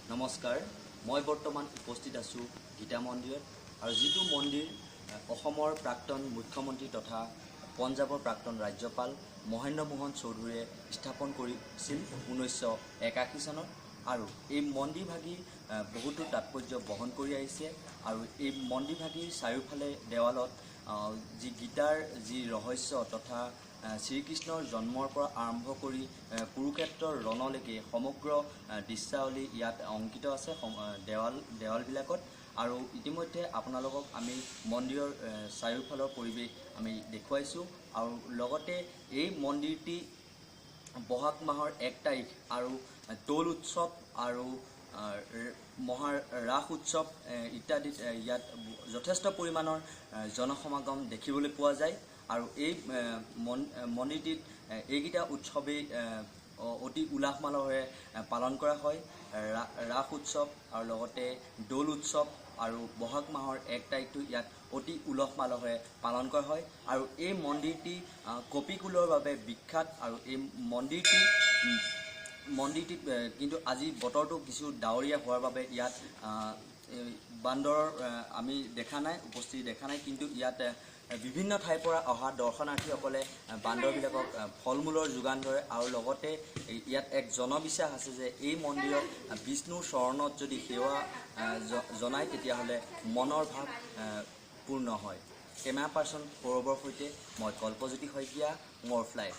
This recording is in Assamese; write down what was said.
নমস্কাৰ, মই বৰ্তমান উপস্থিত আছোঁ গীতা মন্দিৰত আৰু যিটো মন্দিৰ অসমৰ প্ৰাক্তন মুখ্যমন্ত্ৰী তথা পঞ্জাবৰ প্ৰাক্তন ৰাজ্যপাল মহেন্দ্ৰ মোহন চৌধুৰীয়ে স্থাপন কৰিছিল 1981 চনত আৰু এই মন্দিৰভাগিৰ বহুতো তাৎপৰ্য বহন কৰি আহিছে আৰু এই মন্দিৰভাগিৰ চাৰিওফালে দেৱালত যি গীতাৰ যি ৰহস্য তথা শ্ৰীকৃষ্ণৰ জন্মৰ পৰা আৰম্ভ কৰি কুৰুক্ষেত্ৰৰ ৰণলৈকে সমগ্ৰ দৃশ্যাৱলী ইয়াত অংকিত আছে দেৱালবিলাকত আৰু ইতিমধ্যে আপোনালোকক আমি মন্দিৰৰ চাৰিওফালৰ পৰিৱেশ আমি দেখুৱাইছোঁ আৰু লগতে এই মন্দিৰটি বহাগ মাহৰ 1 তাৰিখ আৰু দৌল উৎসৱ আৰু ৰাস উৎসৱ ইত্যাদি ইয়াত যথেষ্ট পৰিমাণৰ জনসমাগম দেখিবলৈ পোৱা যায় আৰু এই মন্দিৰটিত এইকেইটা উৎসৱেই অতি উলাহ মালহেৰে পালন কৰা হয়। ৰাস উৎসৱ আৰু লগতে দৌল উৎসৱ আৰু বহাগ মাহৰ 1 তাৰিখটো ইয়াত অতি উলহ মালহেৰে পালন কৰা হয় আৰু এই মন্দিৰটি কপিকুলৰ বাবে বিখ্যাত আৰু এই মন্দিৰটি কিন্তু আজি বতৰটো কিছু ডাৱৰীয়া হোৱাৰ বাবে ইয়াত বান্দৰৰ আমি উপস্থিতি দেখা নাই কিন্তু ইয়াত বিভিন্ন ঠাইৰ পৰা অহা দৰ্শনাৰ্থীসকলে বান্দৰবিলাকক ফল মূলৰ যোগান ধৰে আৰু লগতে ইয়াত এক জনবিশ্বাস আছে যে এই মন্দিৰত বিষ্ণুৰ চৰণত যদি সেৱা জনায় তেতিয়াহ'লে মনৰ ভাৱ পূৰ্ণ হয়। কেমেৰা পাৰ্চন সৌৰভৰ সৈতে মই কল্পজ্যোতি শইকীয়া, মোৰ ফ্লাই।